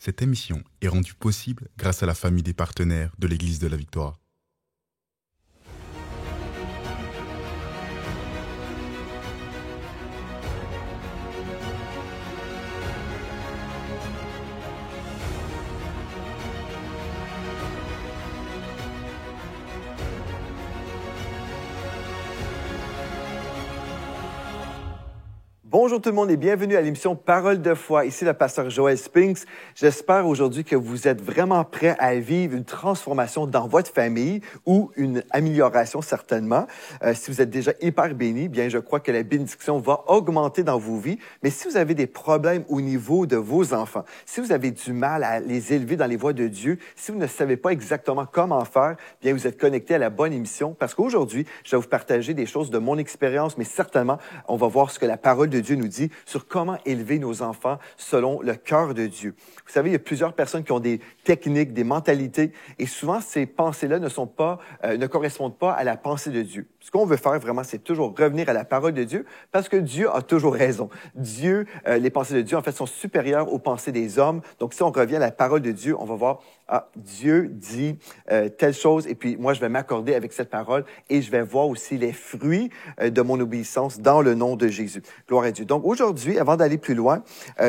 Cette émission est rendue possible grâce à la famille des partenaires de l'Église de la Victoire. Bonjour tout le monde et bienvenue à l'émission Parole de foi. Ici le pasteur Joël Spinks. J'espère aujourd'hui que vous êtes vraiment prêts à vivre une transformation dans votre famille ou une amélioration certainement. Si vous êtes déjà hyper bénis, bien je crois que la bénédiction va augmenter dans vos vies. Mais si vous avez des problèmes au niveau de vos enfants, si vous avez du mal à les élever dans les voies de Dieu, si vous ne savez pas exactement comment faire, bien vous êtes connecté à la bonne émission parce qu'aujourd'hui, je vais vous partager des choses de mon expérience, mais certainement, on va voir ce que la parole de Dieu nous dit sur comment élever nos enfants selon le cœur de Dieu. Vous savez, il y a plusieurs personnes qui ont des techniques, des mentalités, et souvent, ces pensées-là ne correspondent pas à la pensée de Dieu. Ce qu'on veut faire vraiment, c'est toujours revenir à la parole de Dieu, parce que Dieu a toujours raison. Les pensées de Dieu, en fait, sont supérieures aux pensées des hommes. Donc, si on revient à la parole de Dieu, on va voir, Dieu dit telle chose, et puis moi, je vais m'accorder avec cette parole, et je vais voir aussi les fruits de mon obéissance dans le nom de Jésus. Gloire à Dieu. Donc, aujourd'hui, avant d'aller plus loin,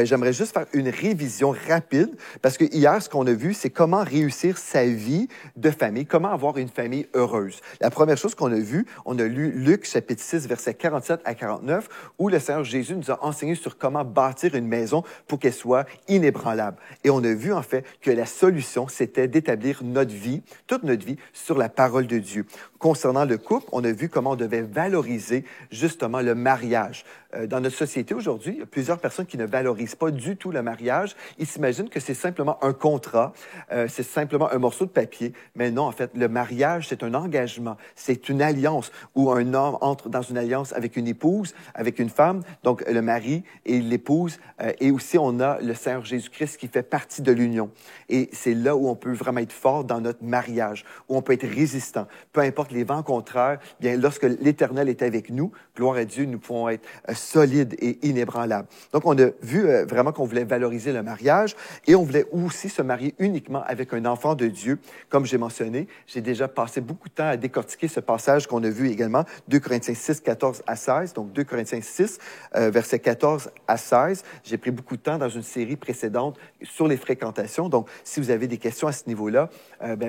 j'aimerais juste faire une révision rapide, parce que hier, ce qu'on a vu, c'est comment réussir sa vie de famille, comment avoir une famille heureuse. La première chose qu'on a vue, on a lu Luc, chapitre 6, versets 47 à 49, où le Seigneur Jésus nous a enseigné sur comment bâtir une maison pour qu'elle soit inébranlable. Et on a vu, en fait, que la solution, c'était d'établir notre vie, toute notre vie, sur la parole de Dieu. Concernant le couple, on a vu comment on devait valoriser, justement, le mariage. Dans notre société aujourd'hui, il y a plusieurs personnes qui ne valorisent pas du tout le mariage. Ils s'imaginent que c'est simplement un contrat, c'est simplement un morceau de papier. Mais non, en fait, le mariage, c'est un engagement, c'est une alliance où un homme entre dans une alliance avec une épouse, avec une femme, donc le mari et l'épouse. Et aussi, on a le Seigneur Jésus-Christ qui fait partie de l'union. Et c'est là où on peut vraiment être fort dans notre mariage, où on peut être résistant. Peu importe les vents contraires, bien, lorsque l'Éternel est avec nous, gloire à Dieu, nous pouvons être solides et inébranlables. Donc, on a vu vraiment qu'on voulait valoriser le mariage et on voulait aussi se marier uniquement avec un enfant de Dieu. Comme j'ai mentionné, j'ai déjà passé beaucoup de temps à décortiquer ce passage qu'on a vu également, 2 Corinthiens 6, 14 à 16. Donc, 2 Corinthiens 6, versets 14 à 16. J'ai pris beaucoup de temps dans une série précédente sur les fréquentations. Donc, si vous avez des questions à ce niveau-là,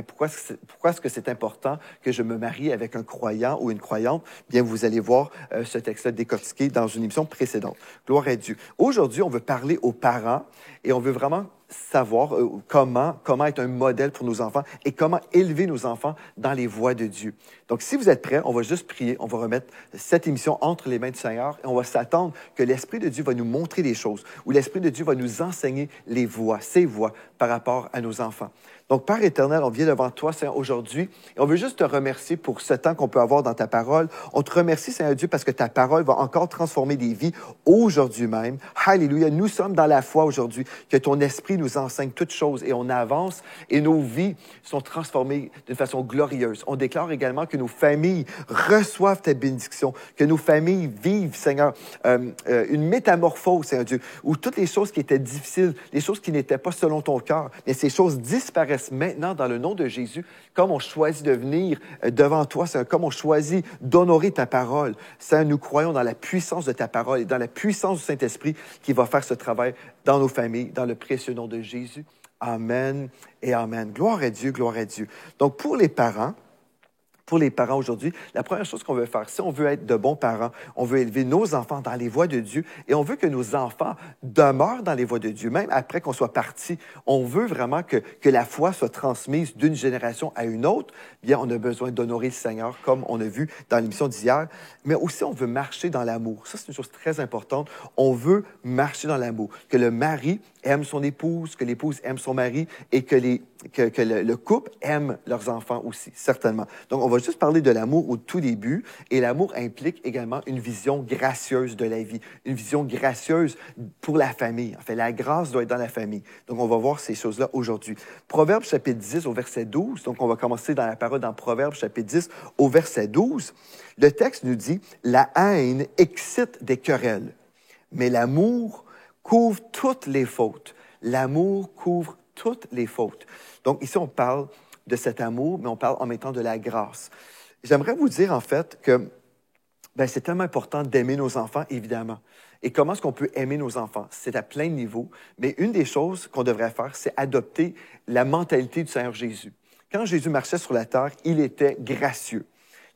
pourquoi est-ce que c'est important que je me marie avec un croyant ou une croyante? Bien, vous allez voir ce texte-là décortiqué dans une émission précédente. Gloire à Dieu. Aujourd'hui, on veut parler aux parents et on veut vraiment savoir comment être un modèle pour nos enfants et comment élever nos enfants dans les voies de Dieu. Donc, si vous êtes prêts, on va juste prier, on va remettre cette émission entre les mains du Seigneur et on va s'attendre que l'Esprit de Dieu va nous montrer des choses, ou l'Esprit de Dieu va nous enseigner les voies, ses voies par rapport à nos enfants. Donc, Père éternel, on vient devant toi, Seigneur, aujourd'hui, et on veut juste te remercier pour ce temps qu'on peut avoir dans ta parole. On te remercie, Seigneur Dieu, parce que ta parole va encore transformer des vies aujourd'hui même. Alléluia, nous sommes dans la foi aujourd'hui, que ton Esprit nous enseigne toutes choses et on avance et nos vies sont transformées d'une façon glorieuse. On déclare également que nos familles reçoivent ta bénédiction, que nos familles vivent, Seigneur, une métamorphose, Seigneur Dieu, où toutes les choses qui étaient difficiles, les choses qui n'étaient pas selon ton cœur, mais ces choses disparaissent maintenant dans le nom de Jésus, comme on choisit de venir devant toi, Seigneur, comme on choisit d'honorer ta parole. Seigneur, nous croyons dans la puissance de ta parole et dans la puissance du Saint-Esprit qui va faire ce travail dans nos familles, dans le précieux nom de Jésus. Amen et amen. Gloire à Dieu, gloire à Dieu. Donc, pour les parents aujourd'hui, la première chose qu'on veut faire, si on veut être de bons parents, on veut élever nos enfants dans les voies de Dieu et on veut que nos enfants demeurent dans les voies de Dieu, même après qu'on soit partis. On veut vraiment que la foi soit transmise d'une génération à une autre. Bien, on a besoin d'honorer le Seigneur, comme on a vu dans l'émission d'hier, mais aussi on veut marcher dans l'amour. Ça, c'est une chose très importante. On veut marcher dans l'amour. Que le mari aime son épouse, que l'épouse aime son mari et que le couple aime leurs enfants aussi, certainement. Donc, on va juste parler de l'amour au tout début. Et l'amour implique également une vision gracieuse de la vie, une vision gracieuse pour la famille. En fait, la grâce doit être dans la famille. Donc, on va voir ces choses-là aujourd'hui. Proverbe chapitre 10 au verset 12. Donc, on va commencer dans la parole dans Proverbe chapitre 10 au verset 12. Le texte nous dit « La haine excite des querelles, mais l'amour couvre toutes les fautes. L'amour couvre toutes les fautes. Donc ici, on parle de cet amour, mais on parle en même temps de la grâce. J'aimerais vous dire en fait que c'est tellement important d'aimer nos enfants, évidemment. Et comment est-ce qu'on peut aimer nos enfants? C'est à plein de niveaux, mais une des choses qu'on devrait faire, c'est adopter la mentalité du Seigneur Jésus. Quand Jésus marchait sur la terre, il était gracieux.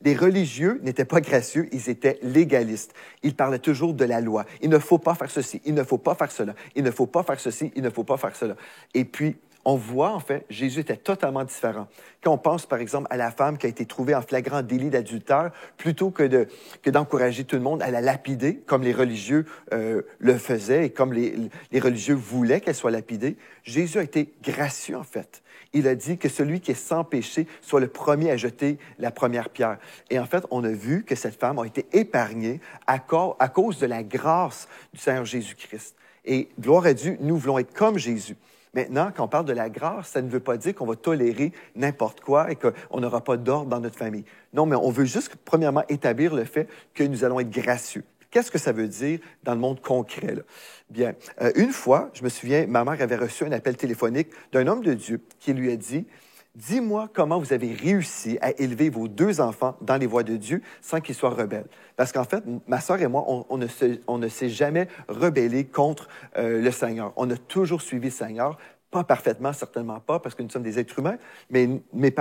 Les religieux n'étaient pas gracieux, ils étaient légalistes. Ils parlaient toujours de la loi. Il ne faut pas faire ceci, il ne faut pas faire cela, il ne faut pas faire ceci, il ne faut pas faire cela. Et puis, on voit, en fait, Jésus était totalement différent. Quand on pense, par exemple, à la femme qui a été trouvée en flagrant délit d'adultère, plutôt que d'encourager tout le monde à la lapider, comme les religieux le faisaient et comme les religieux voulaient qu'elle soit lapidée, Jésus a été gracieux, en fait. Il a dit que celui qui est sans péché soit le premier à jeter la première pierre. Et en fait, on a vu que cette femme a été épargnée à cause de la grâce du Seigneur Jésus-Christ. Et gloire à Dieu, nous voulons être comme Jésus. Maintenant, quand on parle de la grâce, ça ne veut pas dire qu'on va tolérer n'importe quoi et qu'on n'aura pas d'ordre dans notre famille. Non, mais on veut juste, premièrement, établir le fait que nous allons être gracieux. Qu'est-ce que ça veut dire dans le monde concret, là? Bien, une fois, je me souviens, ma mère avait reçu un appel téléphonique d'un homme de Dieu qui lui a dit « Dis-moi comment vous avez réussi à élever vos 2 enfants dans les voies de Dieu sans qu'ils soient rebelles. » Parce qu'en fait, ma sœur et moi, on ne s'est jamais rebellés contre le Seigneur. On a toujours suivi le Seigneur. Pas parfaitement, certainement pas, parce que nous sommes des êtres humains, mais nos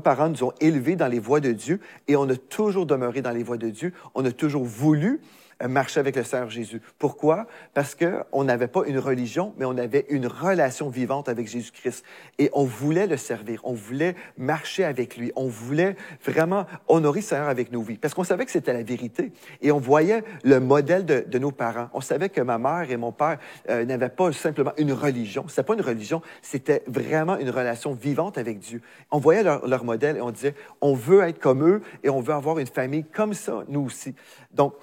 parents nous ont élevés dans les voies de Dieu et on a toujours demeuré dans les voies de Dieu. On a toujours voulu marcher avec le Seigneur Jésus. Pourquoi? Parce qu'on n'avait pas une religion, mais on avait une relation vivante avec Jésus-Christ. Et on voulait le servir, on voulait marcher avec lui, on voulait vraiment honorer le Seigneur avec nos vies. Parce qu'on savait que c'était la vérité. Et on voyait le modèle de nos parents. On savait que ma mère et mon père n'avaient pas simplement une religion. C'était pas une religion, c'était vraiment une relation vivante avec Dieu. On voyait leur modèle et on disait, on veut être comme eux et on veut avoir une famille comme ça, nous aussi. Donc,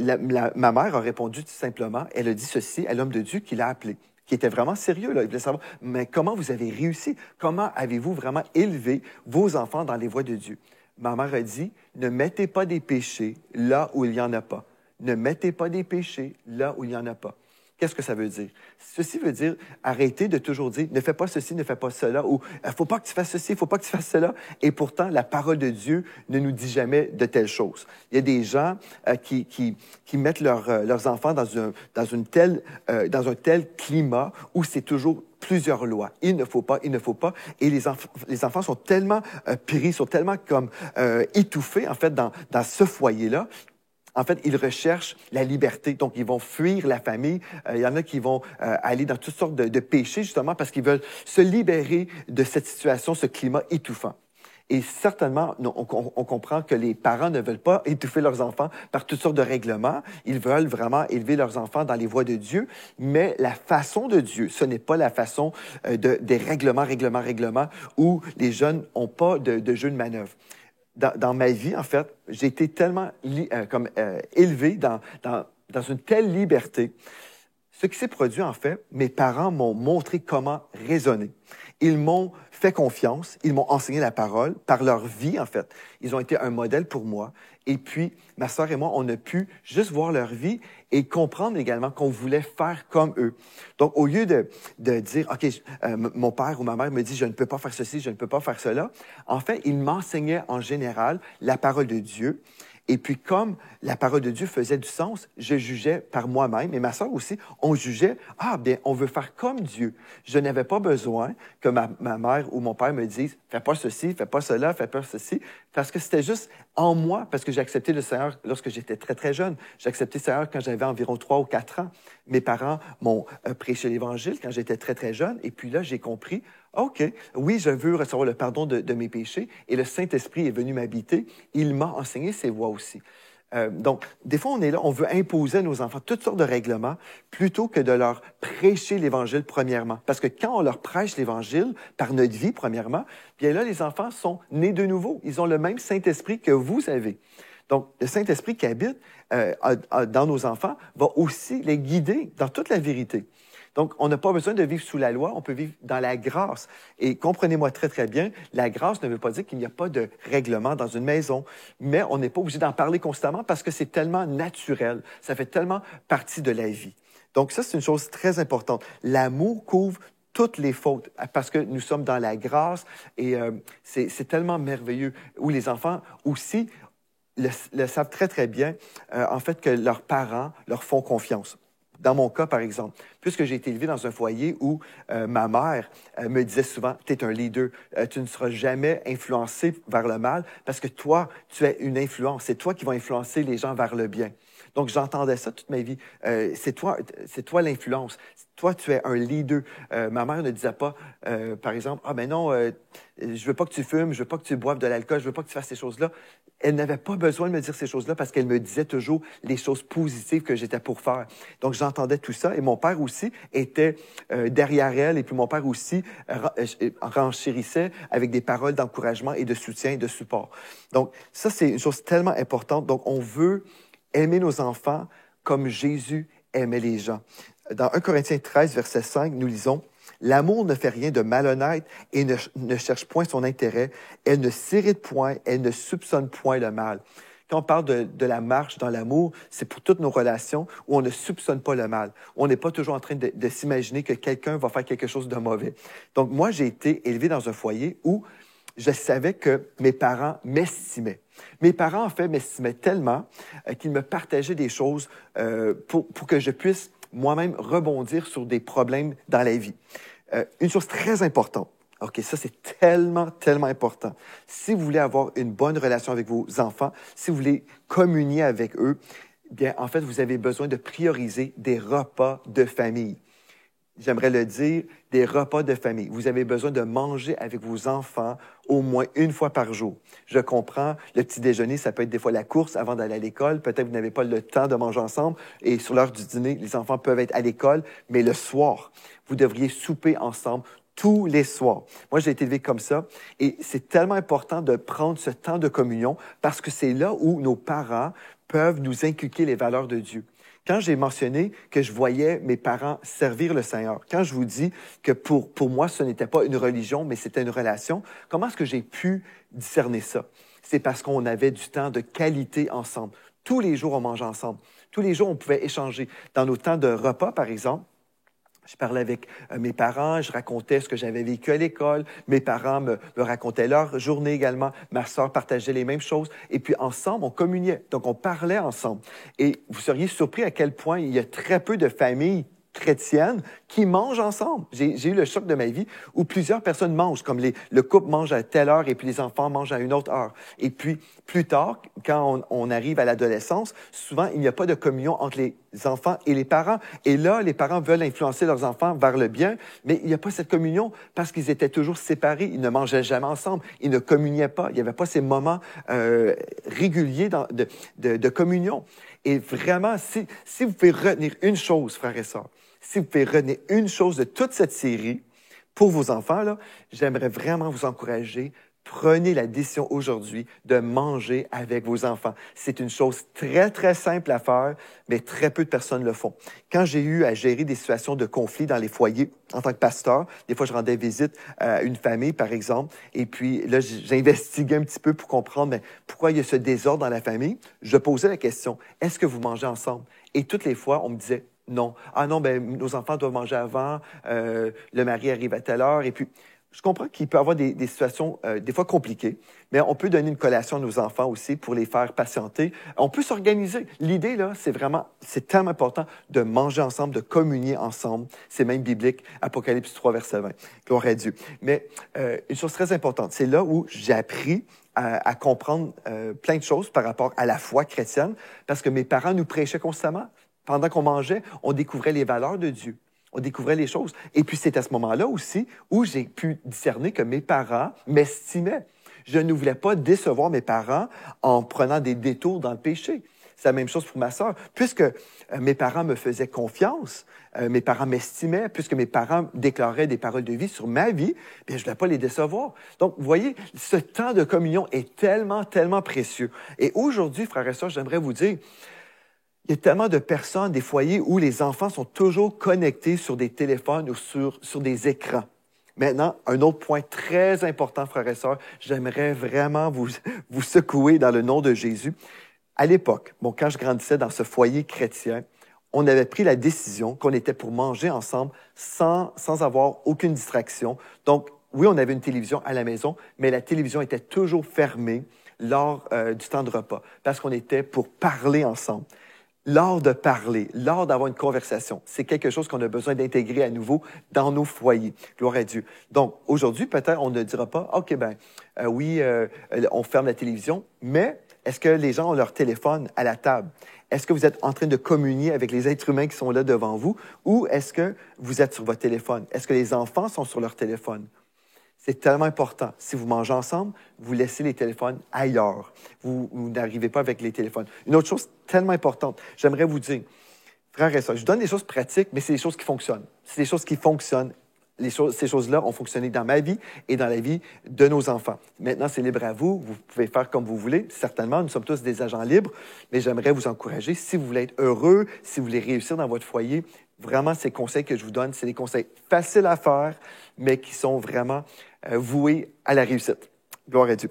ma mère a répondu tout simplement, elle a dit ceci à l'homme de Dieu qui l'a appelé, qui était vraiment sérieux, là. Il voulait savoir, mais comment vous avez réussi? Comment avez-vous vraiment élevé vos enfants dans les voies de Dieu? Ma mère a dit, ne mettez pas des péchés là où il n'y en a pas. Ne mettez pas des péchés là où il n'y en a pas. Qu'est-ce que ça veut dire? Ceci veut dire arrêter de toujours dire ne fais pas ceci, ne fais pas cela, ou faut pas que tu fasses ceci, faut pas que tu fasses cela. Et pourtant, la parole de Dieu ne nous dit jamais de telles choses. Il y a des gens qui mettent leurs enfants dans un tel climat où c'est toujours plusieurs lois. Il ne faut pas, il ne faut pas. Et les enfants sont tellement pris, sont tellement comme étouffés, en fait, dans ce foyer-là. En fait, ils recherchent la liberté, donc ils vont fuir la famille. Il y en a qui vont aller dans toutes sortes de péchés, justement, parce qu'ils veulent se libérer de cette situation, ce climat étouffant. Et certainement, on comprend que les parents ne veulent pas étouffer leurs enfants par toutes sortes de règlements. Ils veulent vraiment élever leurs enfants dans les voies de Dieu, mais la façon de Dieu, ce n'est pas la façon des règlements, où les jeunes n'ont pas de jeu de manœuvre. Dans ma vie, en fait, j'ai été tellement élevé dans une telle liberté. Ce qui s'est produit, en fait, mes parents m'ont montré comment raisonner. Ils m'ont fait confiance, ils m'ont enseigné la parole par leur vie, en fait. Ils ont été un modèle pour moi. Et puis, ma sœur et moi, on a pu juste voir leur vie et comprendre également qu'on voulait faire comme eux. Donc, au lieu de dire, OK, mon père ou ma mère me dit, je ne peux pas faire ceci, je ne peux pas faire cela, en fait, ils m'enseignaient en général la parole de Dieu. Et puis, comme la parole de Dieu faisait du sens, je jugeais par moi-même, et ma sœur aussi, on jugeait, ah, bien, on veut faire comme Dieu. Je n'avais pas besoin que ma mère ou mon père me disent, fais pas ceci, fais pas cela, fais pas ceci, parce que c'était juste en moi, parce que j'ai accepté le Seigneur lorsque j'étais très, très jeune. J'ai accepté le Seigneur quand j'avais environ 3 ou 4 ans. Mes parents m'ont prêché l'Évangile quand j'étais très, très jeune, et puis là, j'ai compris, OK, oui, je veux recevoir le pardon de mes péchés, et le Saint-Esprit est venu m'habiter. Il m'a enseigné ses voies aussi. Donc, des fois, on est là, on veut imposer à nos enfants toutes sortes de règlements plutôt que de leur prêcher l'Évangile premièrement. Parce que quand on leur prêche l'Évangile par notre vie premièrement, bien là, les enfants sont nés de nouveau. Ils ont le même Saint-Esprit que vous avez. Donc, le Saint-Esprit qui habite dans nos enfants va aussi les guider dans toute la vérité. Donc, on n'a pas besoin de vivre sous la loi, on peut vivre dans la grâce. Et comprenez-moi très, très bien, la grâce ne veut pas dire qu'il n'y a pas de règlement dans une maison, mais on n'est pas obligé d'en parler constamment parce que c'est tellement naturel, ça fait tellement partie de la vie. Donc ça, c'est une chose très importante. L'amour couvre toutes les fautes, parce que nous sommes dans la grâce et c'est tellement merveilleux. Où les enfants aussi le savent très, très bien, en fait, que leurs parents leur font confiance. Dans mon cas, par exemple, puisque j'ai été élevé dans un foyer où ma mère me disait souvent, « Tu es un leader, tu ne seras jamais influencé vers le mal parce que toi, tu es une influence. C'est toi qui vas influencer les gens vers le bien. » Donc, j'entendais ça toute ma vie. C'est toi l'influence. Toi, tu es un leader. Ma mère ne disait pas, par exemple, « Ah, ben non, je veux pas que tu fumes, je veux pas que tu boives de l'alcool, je veux pas que tu fasses ces choses-là. » Elle n'avait pas besoin de me dire ces choses-là parce qu'elle me disait toujours les choses positives que j'étais pour faire. Donc, j'entendais tout ça. Et mon père aussi était derrière elle. Et puis, mon père aussi renchérissait avec des paroles d'encouragement et de soutien et de support. Donc, ça, c'est une chose tellement importante. Donc, on veut aimer nos enfants comme Jésus aimait les gens. Dans 1 Corinthiens 13, verset 5, nous lisons « L'amour ne fait rien de malhonnête et ne cherche point son intérêt. Elle ne s'irrite point, elle ne soupçonne point le mal. » Quand on parle de la marche dans l'amour, c'est pour toutes nos relations où on ne soupçonne pas le mal. On n'est pas toujours en train de s'imaginer que quelqu'un va faire quelque chose de mauvais. Donc, moi, j'ai été élevé dans un foyer où je savais que mes parents m'estimaient. Mes parents, en fait, m'estimaient tellement qu'ils me partageaient des choses pour que je puisse moi-même rebondir sur des problèmes dans la vie. Une chose très importante, OK, ça c'est tellement, tellement important. Si vous voulez avoir une bonne relation avec vos enfants, si vous voulez communier avec eux, bien, en fait, vous avez besoin de prioriser des repas de famille. J'aimerais le dire, des repas de famille. Vous avez besoin de manger avec vos enfants au moins une fois par jour. Je comprends, le petit déjeuner, ça peut être des fois la course avant d'aller à l'école. Peut-être que vous n'avez pas le temps de manger ensemble et sur l'heure du dîner, les enfants peuvent être à l'école, mais le soir, vous devriez souper ensemble tous les soirs. Moi, j'ai été élevé comme ça et c'est tellement important de prendre ce temps de communion parce que c'est là où nos parents peuvent nous inculquer les valeurs de Dieu. Quand j'ai mentionné que je voyais mes parents servir le Seigneur, quand je vous dis que pour moi, ce n'était pas une religion, mais c'était une relation, comment est-ce que j'ai pu discerner ça? C'est parce qu'on avait du temps de qualité ensemble. Tous les jours, on mangeait ensemble. Tous les jours, on pouvait échanger. Dans nos temps de repas, par exemple, je parlais avec mes parents, je racontais ce que j'avais vécu à l'école. Mes parents me racontaient leur journée également. Ma sœur partageait les mêmes choses. Et puis ensemble, on communiait. Donc, on parlait ensemble. Et vous seriez surpris à quel point il y a très peu de familles chrétiennes qui mangent ensemble. J'ai eu le choc de ma vie où plusieurs personnes mangent, comme le couple mange à telle heure et puis les enfants mangent à une autre heure. Et puis, plus tard, quand on arrive à l'adolescence, souvent, il n'y a pas de communion entre les enfants et les parents. Et là, les parents veulent influencer leurs enfants vers le bien, mais il n'y a pas cette communion parce qu'ils étaient toujours séparés. Ils ne mangeaient jamais ensemble. Ils ne communiaient pas. Il n'y avait pas ces moments réguliers de communion. Et vraiment, si vous pouvez retenir une chose, frères et sœurs, si vous pouvez retenir une chose de toute cette série pour vos enfants, là, j'aimerais vraiment vous encourager. Prenez la décision aujourd'hui de manger avec vos enfants. C'est une chose très, très simple à faire, mais très peu de personnes le font. Quand j'ai eu à gérer des situations de conflit dans les foyers en tant que pasteur, des fois, je rendais visite à une famille, par exemple, et puis là, j'investiguais un petit peu pour comprendre mais pourquoi il y a ce désordre dans la famille. Je posais la question, est-ce que vous mangez ensemble? Et toutes les fois, on me disait, non. Ah non, ben nos enfants doivent manger avant, le mari arrive à telle heure, et puis... Je comprends qu'il peut y avoir des situations des fois compliquées, mais on peut donner une collation à nos enfants aussi pour les faire patienter. On peut s'organiser. L'idée, là, c'est tellement important de manger ensemble, de communier ensemble. C'est même biblique, Apocalypse 3, verset 20. Gloire à Dieu. Mais une chose très importante, c'est là où j'ai appris à comprendre plein de choses par rapport à la foi chrétienne, parce que mes parents nous prêchaient constamment. Pendant qu'on mangeait, on découvrait les valeurs de Dieu. On découvrait les choses. Et puis, c'est à ce moment-là aussi où j'ai pu discerner que mes parents m'estimaient. Je ne voulais pas décevoir mes parents en prenant des détours dans le péché. C'est la même chose pour ma sœur. Puisque mes parents me faisaient confiance, mes parents m'estimaient, puisque mes parents déclaraient des paroles de vie sur ma vie, bien, je ne voulais pas les décevoir. Donc, vous voyez, ce temps de communion est tellement, tellement précieux. Et aujourd'hui, frères et sœurs, j'aimerais vous dire, il y a tellement de personnes, des foyers où les enfants sont toujours connectés sur des téléphones ou sur des écrans. Maintenant, un autre point très important, frères et sœurs, j'aimerais vraiment vous secouer dans le nom de Jésus. À l'époque, quand je grandissais dans ce foyer chrétien, on avait pris la décision qu'on était pour manger ensemble sans avoir aucune distraction. Donc, oui, on avait une télévision à la maison, mais la télévision était toujours fermée lors du temps de repas parce qu'on était pour parler ensemble. L'art de parler, l'art d'avoir une conversation, c'est quelque chose qu'on a besoin d'intégrer à nouveau dans nos foyers. Gloire à Dieu. Donc, aujourd'hui, peut-être, on ne dira pas, OK, oui, on ferme la télévision, mais est-ce que les gens ont leur téléphone à la table? Est-ce que vous êtes en train de communier avec les êtres humains qui sont là devant vous ou est-ce que vous êtes sur votre téléphone? Est-ce que les enfants sont sur leur téléphone? C'est tellement important. Si vous mangez ensemble, vous laissez les téléphones ailleurs. Vous n'arrivez pas avec les téléphones. Une autre chose tellement importante, j'aimerais vous dire, frères et sœurs, je donne des choses pratiques, mais c'est des choses qui fonctionnent. C'est des choses qui fonctionnent. Ces choses-là ont fonctionné dans ma vie et dans la vie de nos enfants. Maintenant, c'est libre à vous. Vous pouvez faire comme vous voulez. Certainement, nous sommes tous des agents libres, mais j'aimerais vous encourager, si vous voulez être heureux, si vous voulez réussir dans votre foyer, vraiment, ces conseils que je vous donne, c'est des conseils faciles à faire, mais qui sont vraiment voués à la réussite. Gloire à Dieu.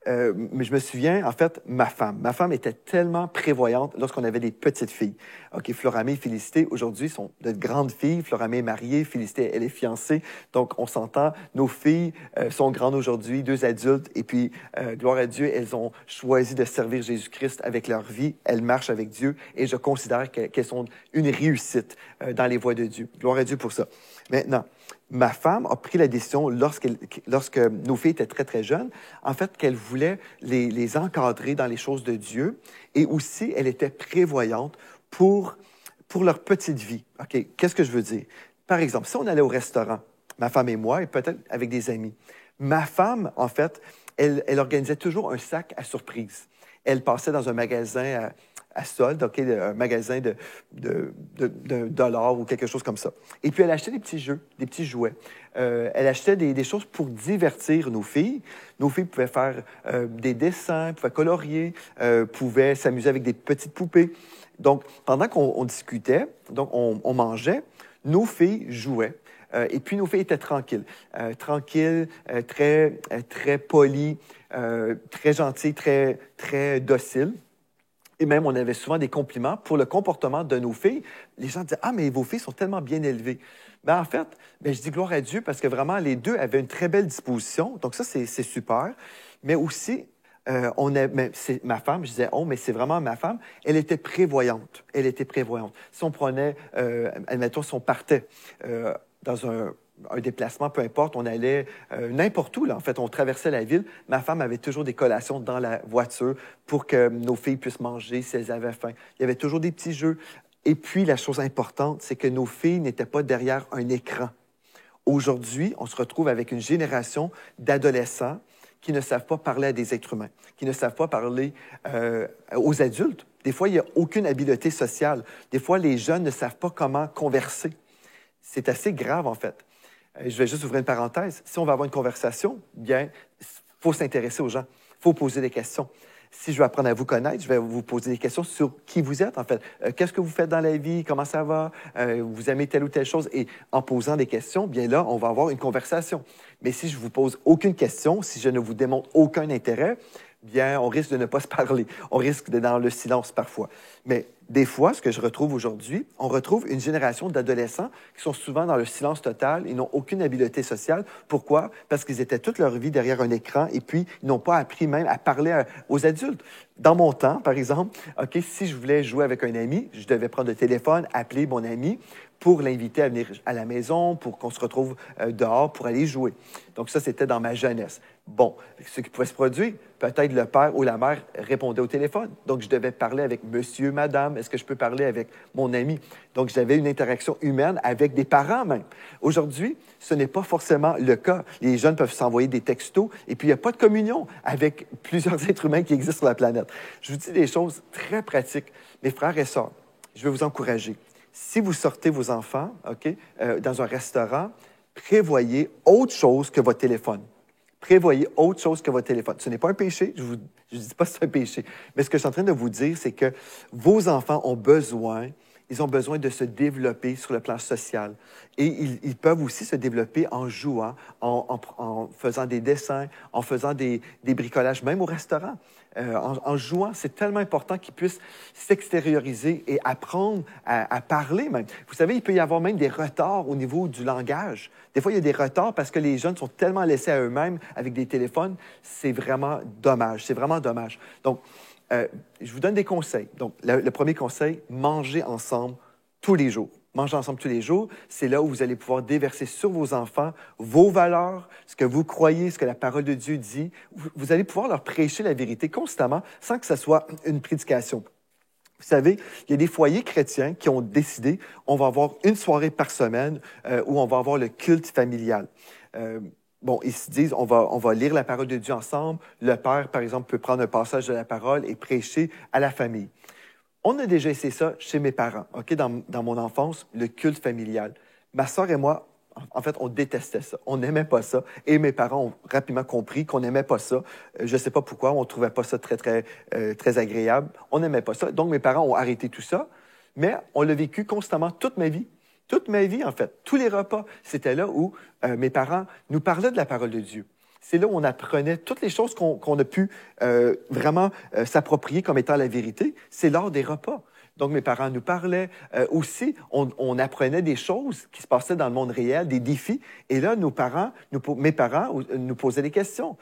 Mais je me souviens, en fait, ma femme était tellement prévoyante lorsqu'on avait des petites filles. OK, Floramé et Félicité, aujourd'hui, sont de grandes filles. Floramé est mariée, Félicité, elle est fiancée. Donc, on s'entend, nos filles sont grandes aujourd'hui, 2 adultes. Et puis, gloire à Dieu, elles ont choisi de servir Jésus-Christ avec leur vie. Elles marchent avec Dieu et je considère qu'elles sont une réussite dans les voies de Dieu. Gloire à Dieu pour ça. Maintenant, ma femme a pris la décision, lorsque nos filles étaient très, très jeunes, en fait, qu'elle voulait les encadrer dans les choses de Dieu et aussi, elle était prévoyante pour leur petite vie. OK, qu'est-ce que je veux dire? Par exemple, si on allait au restaurant, ma femme et moi, et peut-être avec des amis, ma femme, en fait, elle organisait toujours un sac à surprise. Elle passait dans un magasin à solde, OK, un magasin de dollars ou quelque chose comme ça. Et puis, elle achetait des petits jeux, des petits jouets. Elle achetait des choses pour divertir nos filles. Nos filles pouvaient faire des dessins, pouvaient colorier, pouvaient s'amuser avec des petites poupées. Donc, pendant qu'on discutait, donc on mangeait, nos filles jouaient. Et puis, nos filles étaient tranquilles. Très polies, très gentilles, très dociles. Et même, on avait souvent des compliments pour le comportement de nos filles. Les gens disaient « Ah, mais vos filles sont tellement bien élevées. » En fait, je dis gloire à Dieu parce que vraiment, les deux avaient une très belle disposition. Donc ça, c'est super. Mais aussi, c'est ma femme, je disais « Oh, mais c'est vraiment ma femme. » Elle était prévoyante. Elle était prévoyante. Si on prenait, admettons, si on partait dans un déplacement, peu importe, on allait n'importe où, là. En fait, on traversait la ville. Ma femme avait toujours des collations dans la voiture pour que nos filles puissent manger si elles avaient faim. Il y avait toujours des petits jeux. Et puis, la chose importante, c'est que nos filles n'étaient pas derrière un écran. Aujourd'hui, on se retrouve avec une génération d'adolescents qui ne savent pas parler à des êtres humains, qui ne savent pas parler aux adultes. Des fois, il n'y a aucune habileté sociale. Des fois, les jeunes ne savent pas comment converser. C'est assez grave, en fait. Je vais juste ouvrir une parenthèse. Si on va avoir une conversation, bien, il faut s'intéresser aux gens. Il faut poser des questions. Si je veux apprendre à vous connaître, je vais vous poser des questions sur qui vous êtes, en fait. Qu'est-ce que vous faites dans la vie? Comment ça va? Vous aimez telle ou telle chose? Et en posant des questions, bien là, on va avoir une conversation. Mais si je vous pose aucune question, si je ne vous démontre aucun intérêt, bien, on risque de ne pas se parler. On risque d'être dans le silence parfois. Mais des fois, ce que je retrouve aujourd'hui, on retrouve une génération d'adolescents qui sont souvent dans le silence total. Ils n'ont aucune habileté sociale. Pourquoi? Parce qu'ils étaient toute leur vie derrière un écran et puis ils n'ont pas appris même à parler aux adultes. Dans mon temps, par exemple, OK, si je voulais jouer avec un ami, je devais prendre le téléphone, appeler mon ami pour l'inviter à venir à la maison, pour qu'on se retrouve dehors pour aller jouer. Donc ça, c'était dans ma jeunesse. Bon, ce qui pouvait se produire, peut-être le père ou la mère répondait au téléphone. Donc, je devais parler avec monsieur, madame. Est-ce que je peux parler avec mon ami? Donc, j'avais une interaction humaine avec des parents même. Aujourd'hui, ce n'est pas forcément le cas. Les jeunes peuvent s'envoyer des textos et puis il n'y a pas de communion avec plusieurs êtres humains qui existent sur la planète. Je vous dis des choses très pratiques. Mes frères et sœurs, je vais vous encourager. Si vous sortez vos enfants, OK, dans un restaurant, prévoyez autre chose que votre téléphone. Prévoyez autre chose que votre téléphone. Ce n'est pas un péché, je ne dis pas que c'est un péché, mais ce que je suis en train de vous dire, c'est que vos enfants ont besoin ils ont besoin de se développer sur le plan social. Et ils peuvent aussi se développer en jouant, en faisant des dessins, en faisant des bricolages, même au restaurant. En jouant, c'est tellement important qu'ils puissent s'extérioriser et apprendre à parler même. Vous savez, il peut y avoir même des retards au niveau du langage. Des fois, il y a des retards parce que les jeunes sont tellement laissés à eux-mêmes avec des téléphones. C'est vraiment dommage. C'est vraiment dommage. Donc, je vous donne des conseils. Donc, le premier conseil, mangez ensemble tous les jours. Manger ensemble tous les jours, c'est là où vous allez pouvoir déverser sur vos enfants vos valeurs, ce que vous croyez, ce que la parole de Dieu dit. Vous allez pouvoir leur prêcher la vérité constamment sans que ce soit une prédication. Vous savez, il y a des foyers chrétiens qui ont décidé, on va avoir une soirée par semaine où on va avoir le culte familial. Bon, ils se disent, on va lire la parole de Dieu ensemble. Le père, par exemple, peut prendre un passage de la parole et prêcher à la famille. On a déjà essayé ça chez mes parents, OK, dans mon enfance, le culte familial. Ma sœur et moi, en fait, on détestait ça. On n'aimait pas ça. Et mes parents ont rapidement compris qu'on n'aimait pas ça. Je ne sais pas pourquoi, on ne trouvait pas ça très agréable. On n'aimait pas ça. Donc, mes parents ont arrêté tout ça. Mais on l'a vécu constamment toute ma vie. Toute ma vie, en fait. Tous les repas, c'était là où mes parents nous parlaient de la parole de Dieu. C'est là où on apprenait toutes les choses qu'on a pu vraiment s'approprier comme étant la vérité. C'est lors des repas. Donc, mes parents nous parlaient. Aussi, on apprenait des choses qui se passaient dans le monde réel, des défis. Et là, mes parents nous posaient des questions.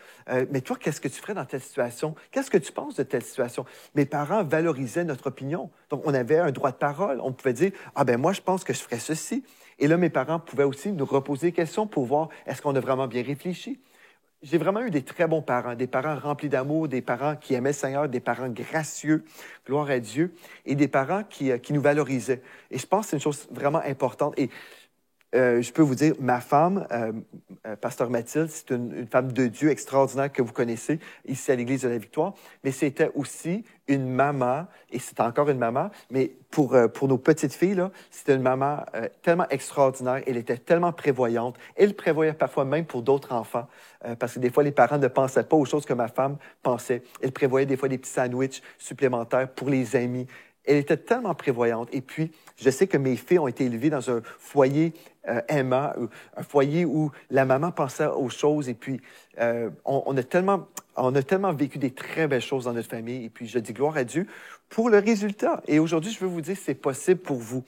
Mais toi, qu'est-ce que tu ferais dans telle situation? Qu'est-ce que tu penses de telle situation? Mes parents valorisaient notre opinion. Donc, on avait un droit de parole. On pouvait dire, ah ben moi, je pense que je ferais ceci. Et là, mes parents pouvaient aussi nous reposer des questions pour voir est-ce qu'on a vraiment bien réfléchi. J'ai vraiment eu des très bons parents, des parents remplis d'amour, des parents qui aimaient le Seigneur, des parents gracieux, gloire à Dieu, et des parents qui nous valorisaient. Et je pense que c'est une chose vraiment importante. Et je peux vous dire, ma femme, Pasteur Mathilde, c'est une femme de Dieu extraordinaire que vous connaissez ici à l'Église de la Victoire, mais c'était aussi une maman, et c'est encore une maman, mais pour nos petites filles, là, c'était une maman tellement extraordinaire, elle était tellement prévoyante, elle prévoyait parfois même pour d'autres enfants, parce que des fois, les parents ne pensaient pas aux choses que ma femme pensait. Elle prévoyait des fois des petits sandwichs supplémentaires pour les amis. Elle était tellement prévoyante. Et puis, je sais que mes filles ont été élevées dans un foyer aimant, un foyer où la maman pensait aux choses. Et puis, on a tellement vécu des très belles choses dans notre famille. Et puis, je dis gloire à Dieu pour le résultat. Et aujourd'hui, je veux vous dire, c'est possible pour vous.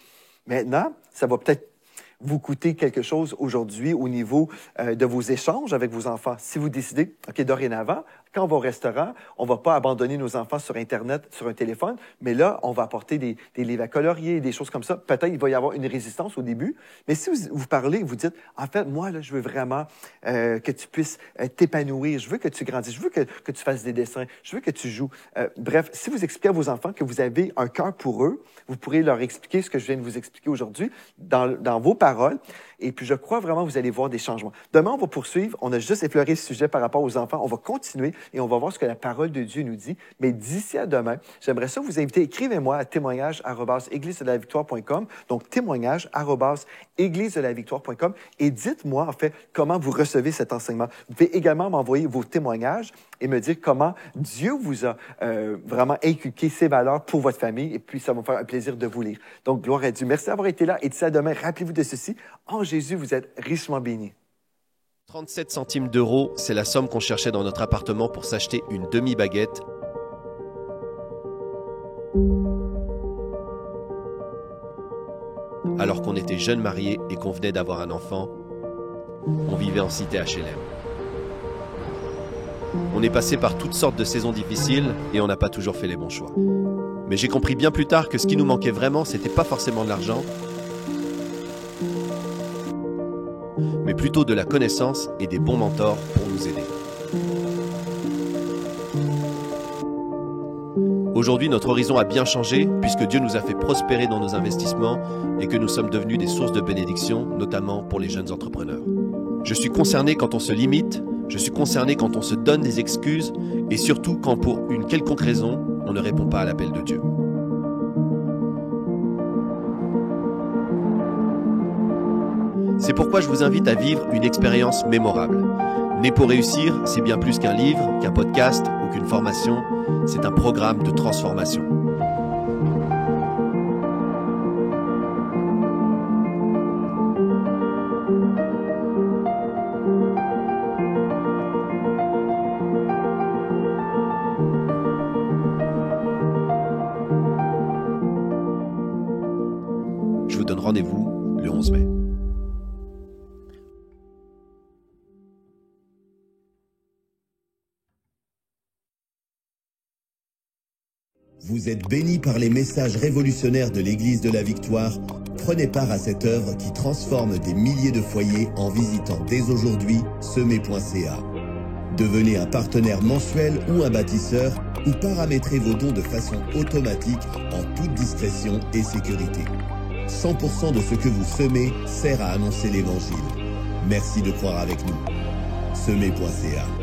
Maintenant, ça va peut-être vous coûter quelque chose aujourd'hui au niveau de vos échanges avec vos enfants. Si vous décidez, OK, dorénavant, quand on va au restaurant, on ne va pas abandonner nos enfants sur Internet, sur un téléphone, mais là, on va apporter des livres à colorier, des choses comme ça. Peut-être qu'il va y avoir une résistance au début, mais si vous parlez, vous dites, en fait, moi, là, je veux vraiment que tu puisses t'épanouir, je veux que tu grandisses, je veux que tu fasses des dessins, je veux que tu joues. Bref, si vous expliquez à vos enfants que vous avez un cœur pour eux, vous pourrez leur expliquer ce que je viens de vous expliquer aujourd'hui dans vos paroles, et puis je crois vraiment que vous allez voir des changements. Demain, on va poursuivre, on a juste effleuré ce sujet par rapport aux enfants, on va continuer et on va voir ce que la parole de Dieu nous dit. Mais d'ici à demain, j'aimerais ça vous inviter, écrivez-moi à témoignage@églisedelavictoire.com, donc témoignage@églisedelavictoire.com, et dites-moi en fait comment vous recevez cet enseignement. Vous pouvez également m'envoyer vos témoignages et me dire comment Dieu vous a vraiment inculqué ces valeurs pour votre famille, et puis ça va me faire un plaisir de vous lire. Donc, gloire à Dieu. Merci d'avoir été là, et d'ici à demain, rappelez-vous de ceci, en Jésus, vous êtes richement bénis. 37 centimes d'euros, c'est la somme qu'on cherchait dans notre appartement pour s'acheter une demi-baguette. Alors qu'on était jeunes mariés et qu'on venait d'avoir un enfant, on vivait en cité HLM. On est passé par toutes sortes de saisons difficiles et on n'a pas toujours fait les bons choix. Mais j'ai compris bien plus tard que ce qui nous manquait vraiment, c'était pas forcément de l'argent, mais plutôt de la connaissance et des bons mentors pour nous aider. Aujourd'hui, notre horizon a bien changé puisque Dieu nous a fait prospérer dans nos investissements et que nous sommes devenus des sources de bénédiction, notamment pour les jeunes entrepreneurs. Je suis concerné quand on se limite, je suis concerné quand on se donne des excuses et surtout quand pour une quelconque raison, on ne répond pas à l'appel de Dieu. C'est pourquoi je vous invite à vivre une expérience mémorable. Né pour réussir, c'est bien plus qu'un livre, qu'un podcast ou qu'une formation. C'est un programme de transformation. Je vous donne rendez-vous le 11 mai. Vous êtes bénis par les messages révolutionnaires de l'Église de la Victoire. Prenez part à cette œuvre qui transforme des milliers de foyers en visitant dès aujourd'hui semer.ca. Devenez un partenaire mensuel ou un bâtisseur ou paramétrez vos dons de façon automatique en toute discrétion et sécurité. 100% de ce que vous semez sert à annoncer l'Évangile. Merci de croire avec nous. Semer.ca